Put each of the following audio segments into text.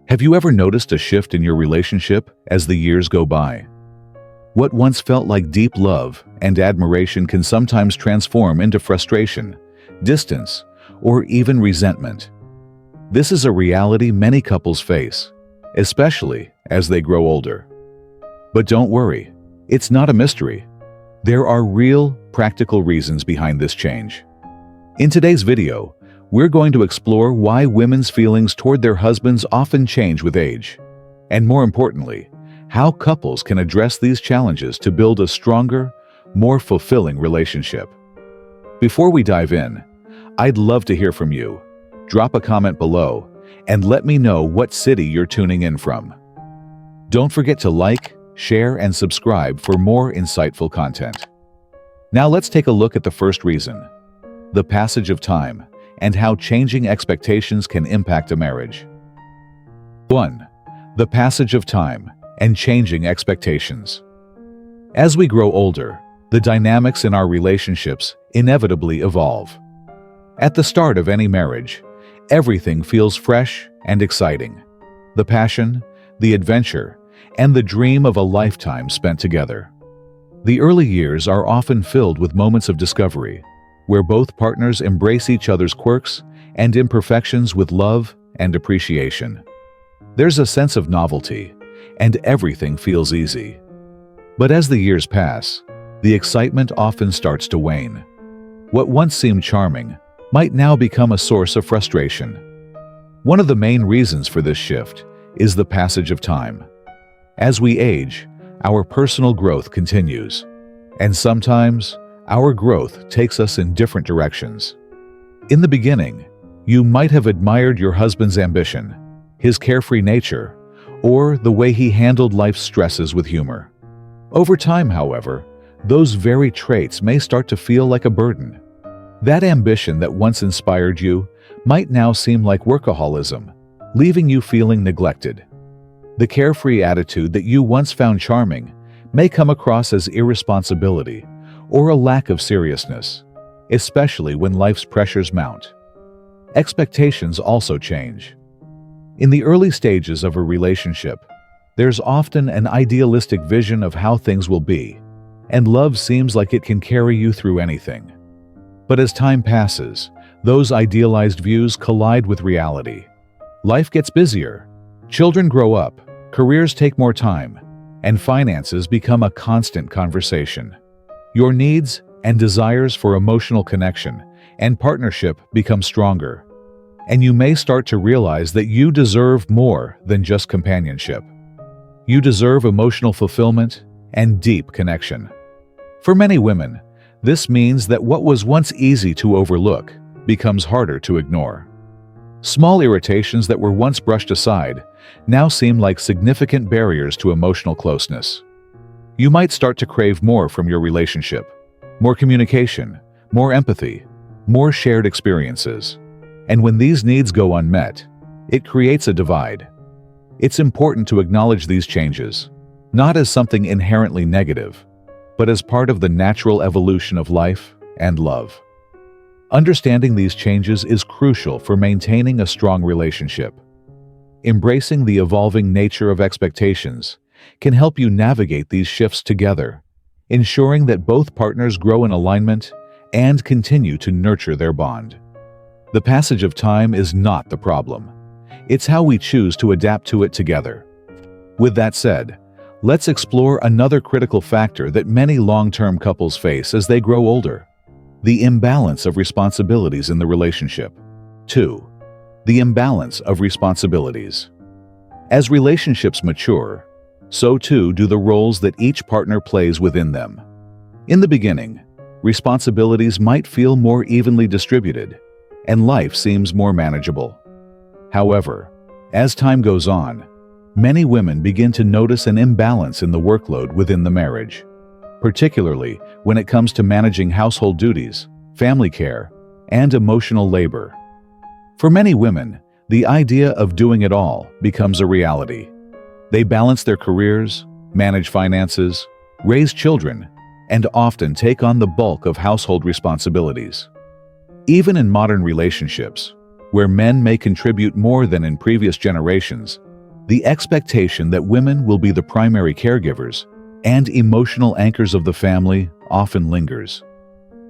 Have you ever noticed a shift in your relationship as the years go by? What once felt like deep love and admiration can sometimes transform into frustration, distance, or even resentment. This is a reality many couples face, especially as they grow older. But don't worry, it's not a mystery. There are real, practical reasons behind this change. In today's video, we're going to explore why women's feelings toward their husbands often change with age, and more importantly, how couples can address these challenges to build a stronger, more fulfilling relationship. Before we dive in, I'd love to hear from you. Drop a comment below and let me know what city you're tuning in from. Don't forget to like, share, and subscribe for more insightful content. Now let's take a look at the first reason: the passage of time and how changing expectations can impact a marriage. 1. The passage of time and changing expectations. As we grow older, the dynamics in our relationships inevitably evolve. At the start of any marriage, everything feels fresh and exciting. The passion, the adventure, and the dream of a lifetime spent together. The early years are often filled with moments of discovery, where both partners embrace each other's quirks and imperfections with love and appreciation. There's a sense of novelty, and everything feels easy. But as the years pass, the excitement often starts to wane. What once seemed charming might now become a source of frustration. One of the main reasons for this shift is the passage of time. As we age, our personal growth continues, and sometimes our growth takes us in different directions. In the beginning, you might have admired your husband's ambition, his carefree nature, or the way he handled life's stresses with humor. Over time, however, those very traits may start to feel like a burden. That ambition that once inspired you might now seem like workaholism, leaving you feeling neglected. The carefree attitude that you once found charming may come across as irresponsibility or a lack of seriousness, especially when life's pressures mount. Expectations also change. In the early stages of a relationship, there's often an idealistic vision of how things will be, and love seems like it can carry you through anything. But as time passes, those idealized views collide with reality. Life gets busier, children grow up, careers take more time, and finances become a constant conversation. Your needs and desires for emotional connection and partnership become stronger, and you may start to realize that you deserve more than just companionship. You deserve emotional fulfillment and deep connection. For many women, this means that what was once easy to overlook becomes harder to ignore. Small irritations that were once brushed aside now seem like significant barriers to emotional closeness. You might start to crave more from your relationship: more communication, more empathy, more shared experiences. And when these needs go unmet, it creates a divide. It's important to acknowledge these changes, not as something inherently negative, but as part of the natural evolution of life and love. Understanding these changes is crucial for maintaining a strong relationship. Embracing the evolving nature of expectations can help you navigate these shifts together, ensuring that both partners grow in alignment and continue to nurture their bond. The passage of time is not the problem. It's how we choose to adapt to it together. With that said, let's explore another critical factor that many long-term couples face as they grow older: the imbalance of responsibilities in the relationship. 2. The imbalance of responsibilities. As relationships mature, so too do the roles that each partner plays within them. In the beginning, responsibilities might feel more evenly distributed, and life seems more manageable. However, as time goes on, many women begin to notice an imbalance in the workload within the marriage, particularly when it comes to managing household duties, family care, and emotional labor. For many women, the idea of doing it all becomes a reality. They balance their careers, manage finances, raise children, and often take on the bulk of household responsibilities. Even in modern relationships, where men may contribute more than in previous generations, The expectation that women will be the primary caregivers and emotional anchors of the family often lingers.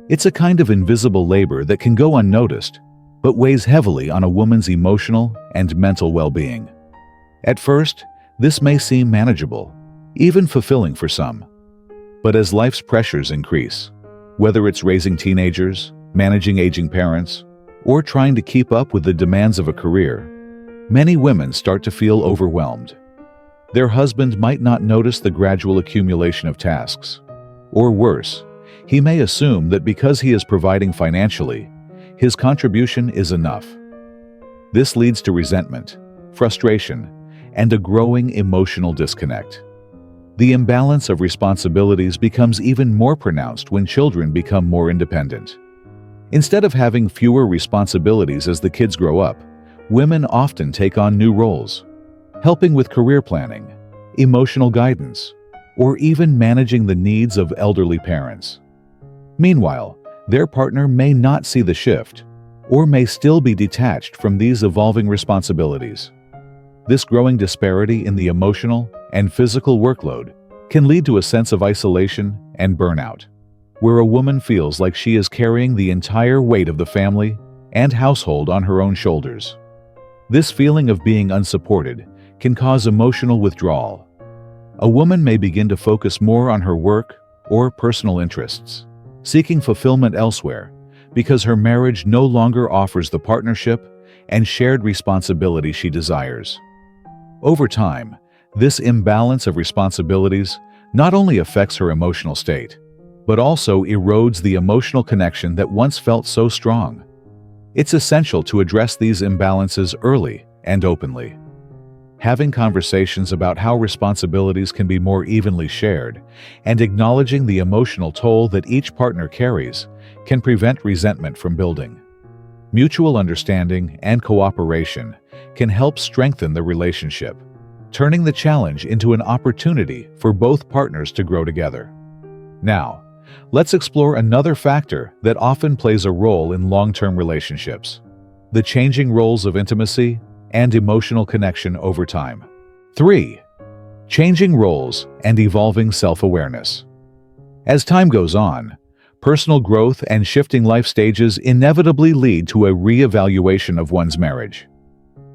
It's a kind of invisible labor that can go unnoticed, but weighs heavily on a woman's emotional and mental well-being. At first, this may seem manageable, even fulfilling for some. But as life's pressures increase, whether it's raising teenagers, managing aging parents, or trying to keep up with the demands of a career, many women start to feel overwhelmed. Their husband might not notice the gradual accumulation of tasks. Or worse, he may assume that because he is providing financially, his contribution is enough. This leads to resentment, frustration, and a growing emotional disconnect. The imbalance of responsibilities becomes even more pronounced when children become more independent. Instead of having fewer responsibilities as the kids grow up, women often take on new roles, helping with career planning, emotional guidance, or even managing the needs of elderly parents. Meanwhile, their partner may not see the shift, or may still be detached from these evolving responsibilities. This growing disparity in the emotional and physical workload can lead to a sense of isolation and burnout, where a woman feels like she is carrying the entire weight of the family and household on her own shoulders. This feeling of being unsupported can cause emotional withdrawal. A woman may begin to focus more on her work or personal interests, seeking fulfillment elsewhere because her marriage no longer offers the partnership and shared responsibility she desires. Over time, this imbalance of responsibilities not only affects her emotional state, but also erodes the emotional connection that once felt so strong. It's essential to address these imbalances early and openly. Having conversations about how responsibilities can be more evenly shared and acknowledging the emotional toll that each partner carries can prevent resentment from building. Mutual understanding and cooperation can help strengthen the relationship, turning the challenge into an opportunity for both partners to grow together. Now, let's explore another factor that often plays a role in long-term relationships: the changing roles of intimacy and emotional connection over time. 3. Changing roles and evolving self-awareness. As time goes on, personal growth and shifting life stages inevitably lead to a re-evaluation of one's marriage.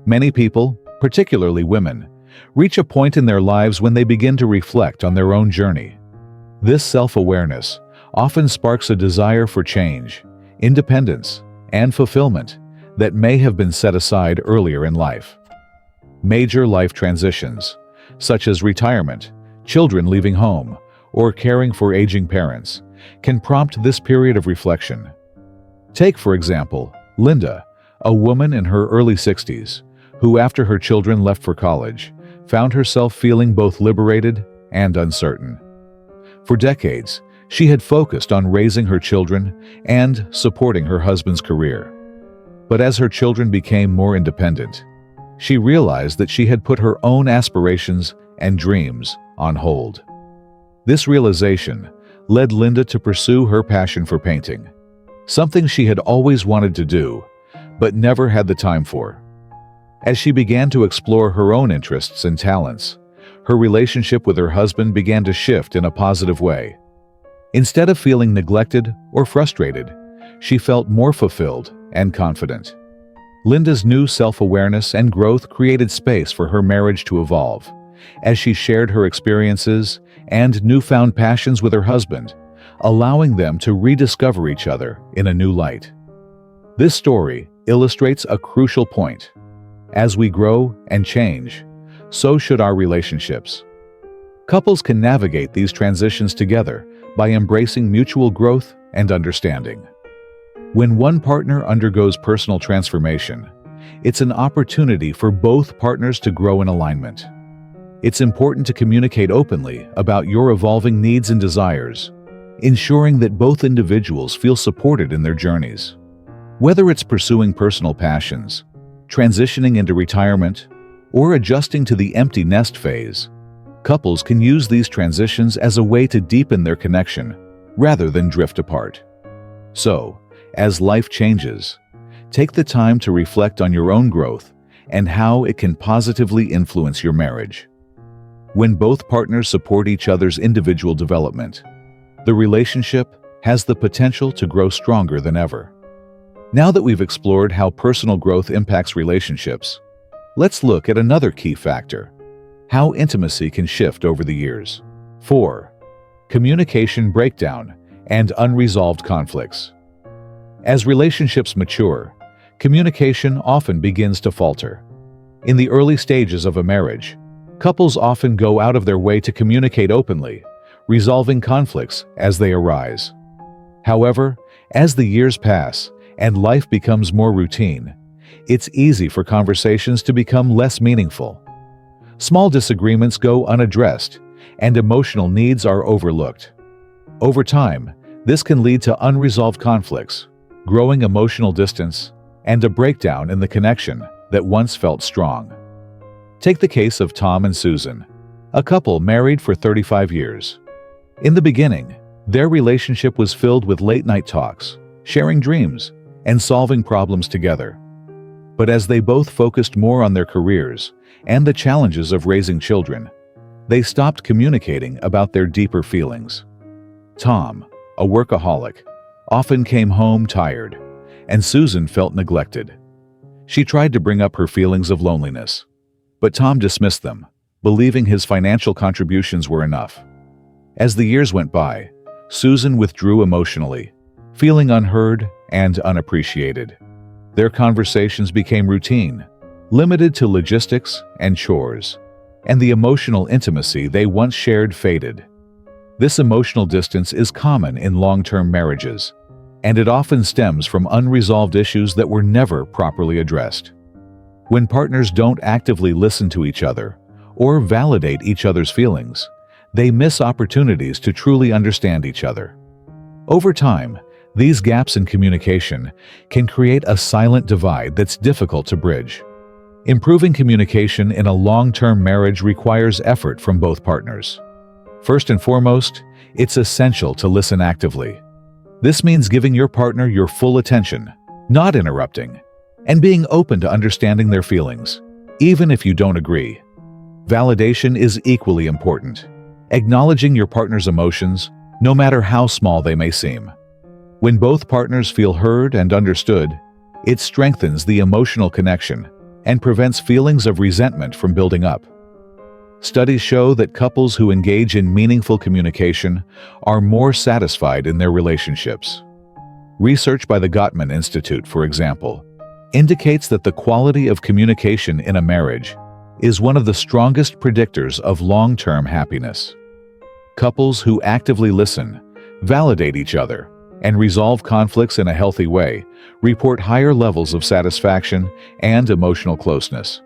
Many people, particularly women, reach a point in their lives when they begin to reflect on their own journey. This self-awareness often sparks a desire for change, independence, and fulfillment that may have been set aside earlier in life. Major life transitions, such as retirement, children leaving home, or caring for aging parents, can prompt this period of reflection. Take, for example, Linda, a woman in her early 60s, who after her children left for college, found herself feeling both liberated and uncertain. For decades, she had focused on raising her children and supporting her husband's career. But as her children became more independent, she realized that she had put her own aspirations and dreams on hold. This realization led Linda to pursue her passion for painting, something she had always wanted to do, but never had the time for. As she began to explore her own interests and talents, her relationship with her husband began to shift in a positive way. Instead of feeling neglected or frustrated, she felt more fulfilled and confident. Linda's new self-awareness and growth created space for her marriage to evolve, as she shared her experiences and newfound passions with her husband, allowing them to rediscover each other in a new light. This story illustrates a crucial point. As we grow and change, so should our relationships. Couples can navigate these transitions together by embracing mutual growth and understanding. When one partner undergoes personal transformation, it's an opportunity for both partners to grow in alignment. It's important to communicate openly about your evolving needs and desires, ensuring that both individuals feel supported in their journeys. Whether it's pursuing personal passions, transitioning into retirement, or adjusting to the empty nest phase, couples can use these transitions as a way to deepen their connection rather than drift apart. So, as life changes, take the time to reflect on your own growth and how it can positively influence your marriage. When both partners support each other's individual development, the relationship has the potential to grow stronger than ever. Now that we've explored how personal growth impacts relationships, let's look at another key factor: how intimacy can shift over the years. 4. Communication breakdown and unresolved conflicts. As relationships mature, communication often begins to falter. In the early stages of a marriage, couples often go out of their way to communicate openly, resolving conflicts as they arise. However, as the years pass and life becomes more routine, it's easy for conversations to become less meaningful. Small disagreements go unaddressed, and emotional needs are overlooked. Over time, this can lead to unresolved conflicts, growing emotional distance, and a breakdown in the connection that once felt strong. Take the case of Tom and Susan, a couple married for 35 years. In the beginning, their relationship was filled with late-night talks, sharing dreams, and solving problems together. But as they both focused more on their careers and the challenges of raising children, they stopped communicating about their deeper feelings. Tom, a workaholic, often came home tired, and Susan felt neglected. She tried to bring up her feelings of loneliness, but Tom dismissed them, believing his financial contributions were enough. As the years went by, Susan withdrew emotionally, feeling unheard and unappreciated. Their conversations became routine, limited to logistics and chores, and the emotional intimacy they once shared faded. This emotional distance is common in long-term marriages, and it often stems from unresolved issues that were never properly addressed. When partners don't actively listen to each other or validate each other's feelings, they miss opportunities to truly understand each other. Over time, these gaps in communication can create a silent divide that's difficult to bridge. Improving communication in a long-term marriage requires effort from both partners. First and foremost, it's essential to listen actively. This means giving your partner your full attention, not interrupting, and being open to understanding their feelings, even if you don't agree. Validation is equally important, acknowledging your partner's emotions, no matter how small they may seem. When both partners feel heard and understood, it strengthens the emotional connection and prevents feelings of resentment from building up. Studies show that couples who engage in meaningful communication are more satisfied in their relationships. Research by the Gottman Institute, for example, indicates that the quality of communication in a marriage is one of the strongest predictors of long-term happiness. Couples who actively listen, validate each other, and resolve conflicts in a healthy way report higher levels of satisfaction and emotional closeness.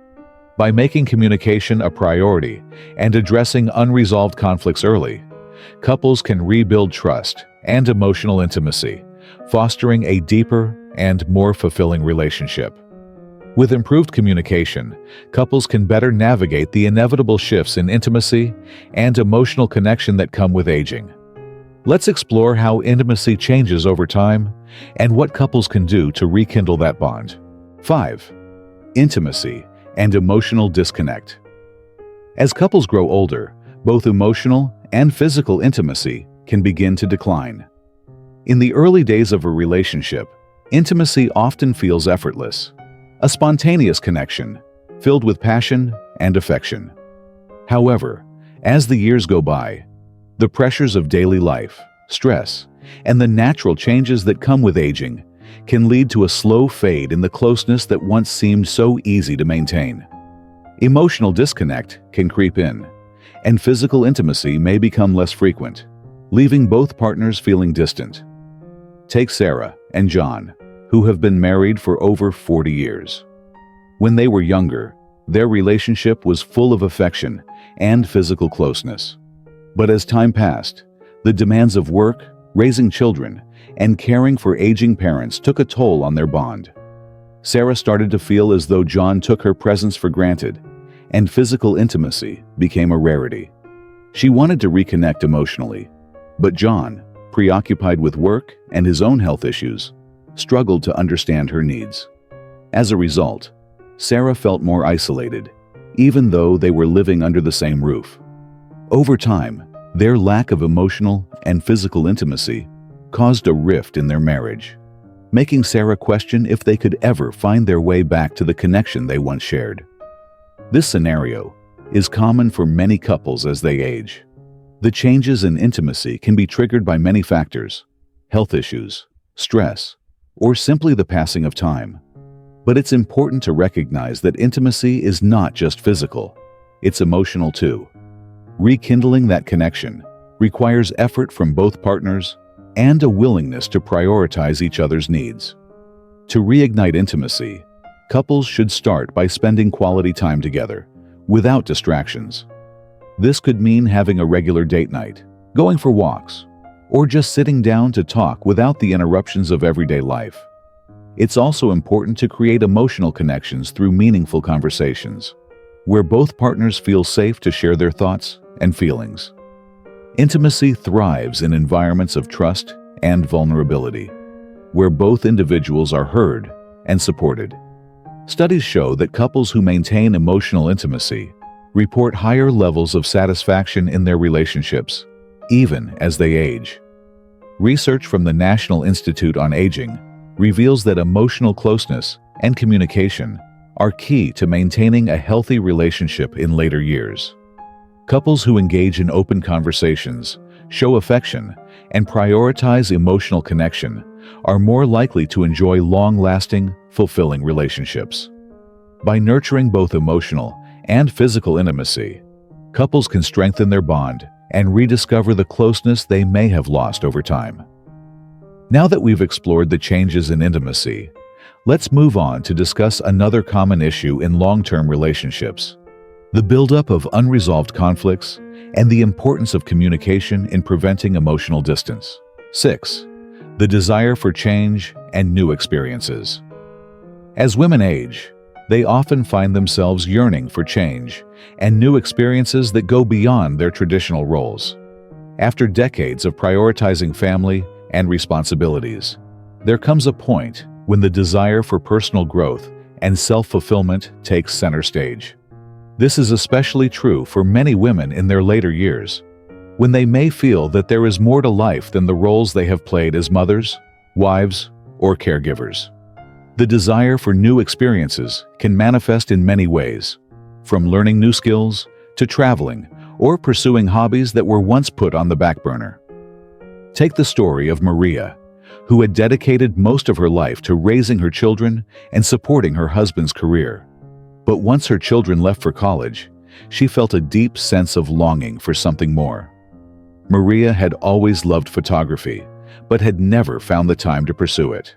By making communication a priority and addressing unresolved conflicts early, couples can rebuild trust and emotional intimacy, fostering a deeper and more fulfilling relationship. With improved communication, couples can better navigate the inevitable shifts in intimacy and emotional connection that come with aging. Let's explore how intimacy changes over time and what couples can do to rekindle that bond. 5. Intimacy and emotional disconnect. As couples grow older, both emotional and physical intimacy can begin to decline. In the early days of a relationship, intimacy often feels effortless, a spontaneous connection filled with passion and affection. However, as the years go by, the pressures of daily life, stress, and the natural changes that come with aging can lead to a slow fade in the closeness that once seemed so easy to maintain. Emotional disconnect can creep in, and physical intimacy may become less frequent, leaving both partners feeling distant. Take Sarah and John, who have been married for over 40 years. When they were younger, their relationship was full of affection and physical closeness. But as time passed, the demands of work, raising children, and caring for aging parents took a toll on their bond. Sarah started to feel as though John took her presence for granted, and physical intimacy became a rarity. She wanted to reconnect emotionally, but John, preoccupied with work and his own health issues, struggled to understand her needs. As a result, Sarah felt more isolated, even though they were living under the same roof. Over time, their lack of emotional and physical intimacy caused a rift in their marriage, making Sarah question if they could ever find their way back to the connection they once shared. This scenario is common for many couples as they age. The changes in intimacy can be triggered by many factors: health issues, stress, or simply the passing of time. But it's important to recognize that intimacy is not just physical, it's emotional too. Rekindling that connection requires effort from both partners and a willingness to prioritize each other's needs. To reignite intimacy, couples should start by spending quality time together, without distractions. This could mean having a regular date night, going for walks, or just sitting down to talk without the interruptions of everyday life. It's also important to create emotional connections through meaningful conversations, where both partners feel safe to share their thoughts and feelings. Intimacy thrives in environments of trust and vulnerability, where both individuals are heard and supported. Studies show that couples who maintain emotional intimacy report higher levels of satisfaction in their relationships, even as they age. Research from the National Institute on Aging reveals that emotional closeness and communication are key to maintaining a healthy relationship in later years. Couples who engage in open conversations, show affection, and prioritize emotional connection are more likely to enjoy long-lasting, fulfilling relationships. By nurturing both emotional and physical intimacy, couples can strengthen their bond and rediscover the closeness they may have lost over time. Now that we've explored the changes in intimacy, let's move on to discuss another common issue in long-term relationships: the buildup of unresolved conflicts and the importance of communication in preventing emotional distance. 6. The desire for change and new experiences. As women age, they often find themselves yearning for change and new experiences that go beyond their traditional roles. After decades of prioritizing family and responsibilities, there comes a point when the desire for personal growth and self-fulfillment takes center stage. This is especially true for many women in their later years, when they may feel that there is more to life than the roles they have played as mothers, wives, or caregivers. The desire for new experiences can manifest in many ways, from learning new skills to traveling or pursuing hobbies that were once put on the back burner. Take the story of Maria, who had dedicated most of her life to raising her children and supporting her husband's career. But once her children left for college, she felt a deep sense of longing for something more. Maria had always loved photography, but had never found the time to pursue it.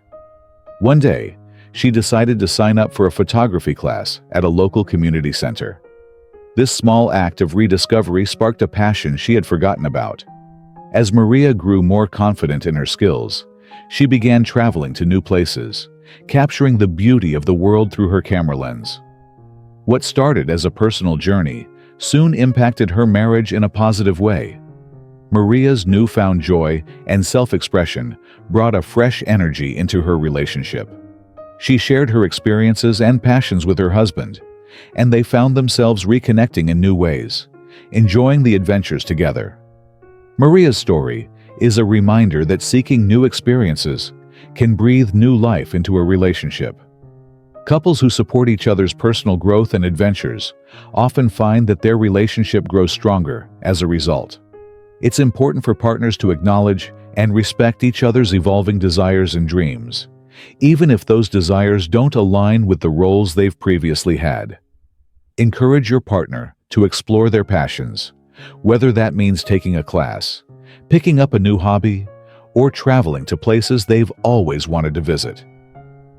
One day, she decided to sign up for a photography class at a local community center. This small act of rediscovery sparked a passion she had forgotten about. As Maria grew more confident in her skills, she began traveling to new places, capturing the beauty of the world through her camera lens. What started as a personal journey soon impacted her marriage in a positive way. Maria's newfound joy and self-expression brought a fresh energy into her relationship. She shared her experiences and passions with her husband, and they found themselves reconnecting in new ways, enjoying the adventures together. Maria's story is a reminder that seeking new experiences can breathe new life into a relationship. Couples who support each other's personal growth and adventures often find that their relationship grows stronger as a result. It's important for partners to acknowledge and respect each other's evolving desires and dreams, even if those desires don't align with the roles they've previously had. Encourage your partner to explore their passions, whether that means taking a class, picking up a new hobby, or traveling to places they've always wanted to visit.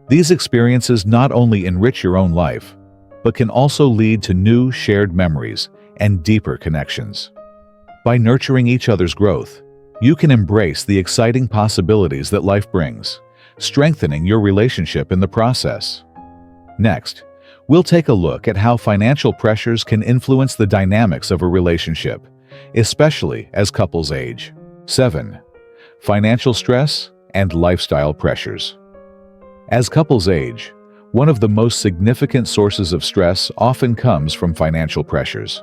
These experiences not only enrich your own life, but can also lead to new shared memories and deeper connections. By nurturing each other's growth, you can embrace the exciting possibilities that life brings, strengthening your relationship in the process. Next, we'll take a look at how financial pressures can influence the dynamics of a relationship, especially as couples age. 7. Financial stress and lifestyle pressures. As couples age, One of the most significant sources of stress often comes from financial pressures.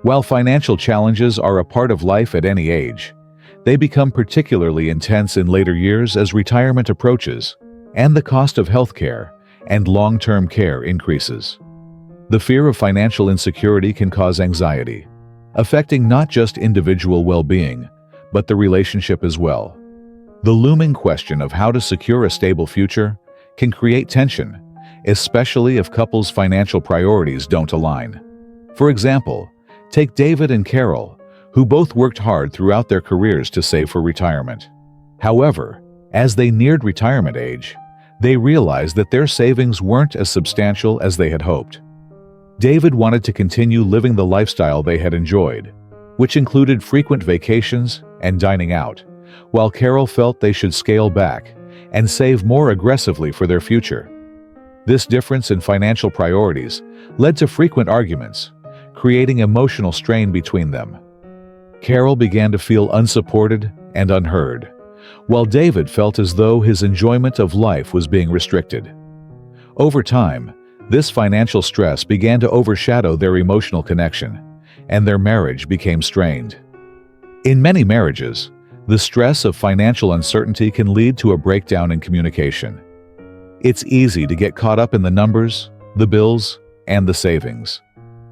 While financial challenges are a part of life at any age, they become particularly intense in later years as retirement approaches and the cost of healthcare and long-term care increases. The fear of financial insecurity can cause anxiety, affecting not just individual well-being, but the relationship as well. The looming question of how to secure a stable future can create tension, especially if couples' financial priorities don't align. For example, take David and Carol, who both worked hard throughout their careers to save for retirement. However, as they neared retirement age, they realized that their savings weren't as substantial as they had hoped. David wanted to continue living the lifestyle they had enjoyed, which included frequent vacations and dining out, while Carol felt they should scale back and save more aggressively for their future. This difference in financial priorities led to frequent arguments, creating emotional strain between them. Carol began to feel unsupported and unheard, while David felt as though his enjoyment of life was being restricted. Over time, this financial stress began to overshadow their emotional connection, and their marriage became strained. In many marriages, the stress of financial uncertainty can lead to a breakdown in communication. It's easy to get caught up in the numbers, the bills, and the savings.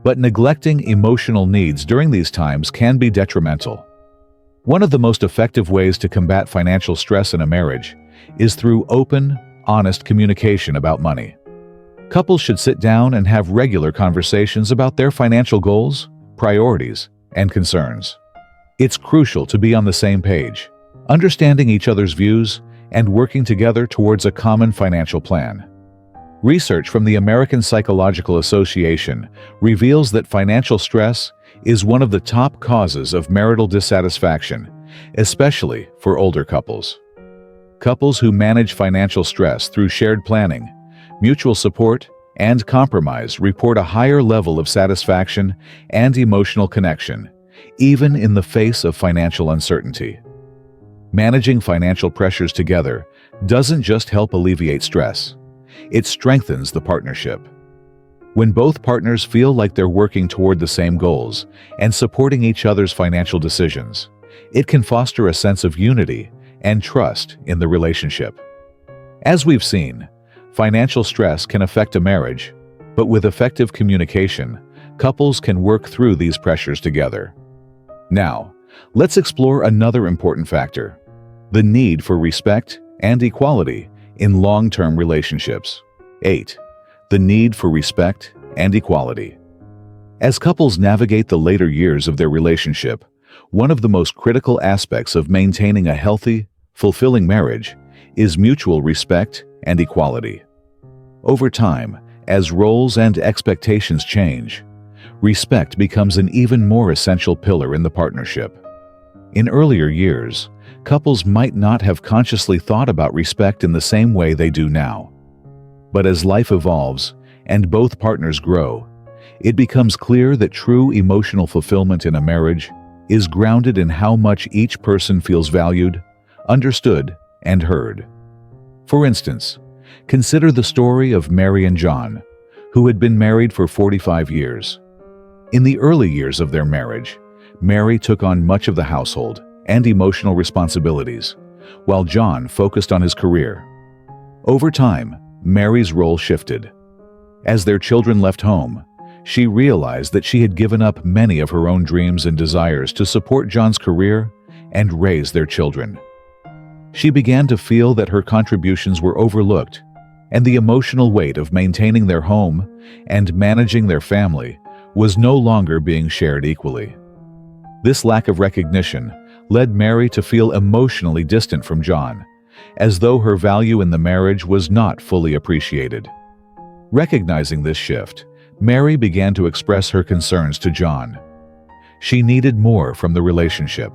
But neglecting emotional needs during these times can be detrimental. One of the most effective ways to combat financial stress in a marriage is through open, honest communication about money. Couples should sit down and have regular conversations about their financial goals, priorities, and concerns. It's crucial to be on the same page, understanding each other's views, and working together towards a common financial plan. Research from the American Psychological Association reveals that financial stress is one of the top causes of marital dissatisfaction, especially for older couples. Couples who manage financial stress through shared planning, mutual support, and compromise report a higher level of satisfaction and emotional connection, even in the face of financial uncertainty. Managing financial pressures together doesn't just help alleviate stress, it strengthens the partnership. When both partners feel like they're working toward the same goals and supporting each other's financial decisions, it can foster a sense of unity and trust in the relationship. As we've seen, financial stress can affect a marriage, but with effective communication, couples can work through these pressures together. Now, let's explore another important factor: the need for respect and equality in long-term relationships. 8. The need for respect and equality. As couples navigate the later years of their relationship, one of the most critical aspects of maintaining a healthy, fulfilling marriage is mutual respect and equality. Over time, as roles and expectations change, respect becomes an even more essential pillar in the partnership. In earlier years, couples might not have consciously thought about respect in the same way they do now. But as life evolves and both partners grow, it becomes clear that true emotional fulfillment in a marriage is grounded in how much each person feels valued, understood, and heard. For instance, consider the story of Mary and John, who had been married for 45 years. In the early years of their marriage, Mary took on much of the household and emotional responsibilities, while John focused on his career. Over time, Mary's role shifted. As their children left home, she realized that she had given up many of her own dreams and desires to support John's career and raise their children. She began to feel that her contributions were overlooked, and the emotional weight of maintaining their home and managing their family was no longer being shared equally. This lack of recognition led Mary to feel emotionally distant from John, as though her value in the marriage was not fully appreciated. Recognizing this shift, Mary began to express her concerns to John. She needed more from the relationship: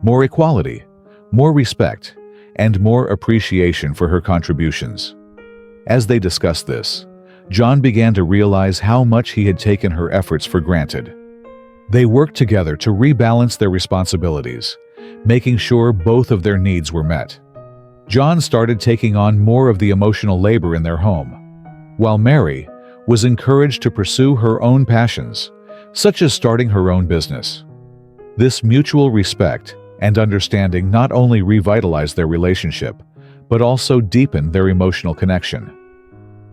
more equality, more respect, and more appreciation for her contributions. As they discussed this, John began to realize how much he had taken her efforts for granted. They worked together to rebalance their responsibilities, making sure both of their needs were met. John started taking on more of the emotional labor in their home, while Mary was encouraged to pursue her own passions, such as starting her own business. This mutual respect and understanding not only revitalized their relationship, but also deepened their emotional connection.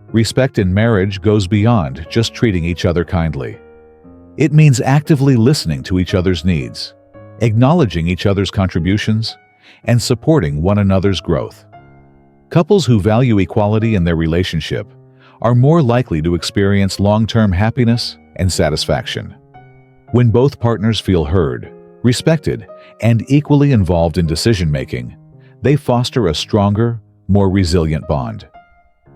Respect in marriage goes beyond just treating each other kindly. It means actively listening to each other's needs, acknowledging each other's contributions, and supporting one another's growth. Couples who value equality in their relationship are more likely to experience long-term happiness and satisfaction. When both partners feel heard, respected, and equally involved in decision-making, they foster a stronger, more resilient bond.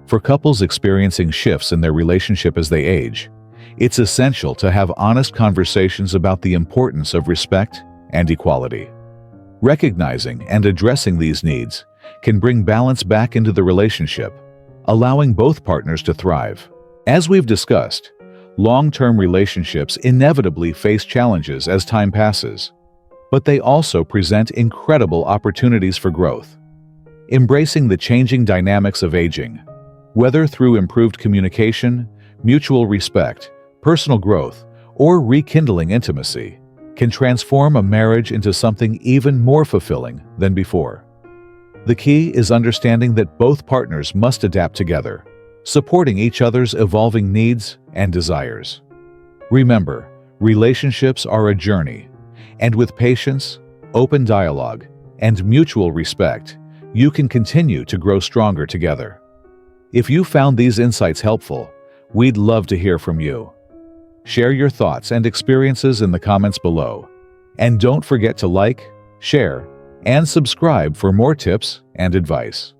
For couples experiencing shifts in their relationship as they age, it's essential to have honest conversations about the importance of respect and equality. Recognizing and addressing these needs can bring balance back into the relationship, allowing both partners to thrive. As we've discussed, long-term relationships inevitably face challenges as time passes, but they also present incredible opportunities for growth. Embracing the changing dynamics of aging, whether through improved communication, mutual respect, personal growth, or rekindling intimacy, can transform a marriage into something even more fulfilling than before. The key is understanding that both partners must adapt together, supporting each other's evolving needs and desires. Remember, relationships are a journey, and with patience, open dialogue, and mutual respect, you can continue to grow stronger together. If you found these insights helpful, we'd love to hear from you. Share your thoughts and experiences in the comments below. And don't forget to like, share, and subscribe for more tips and advice.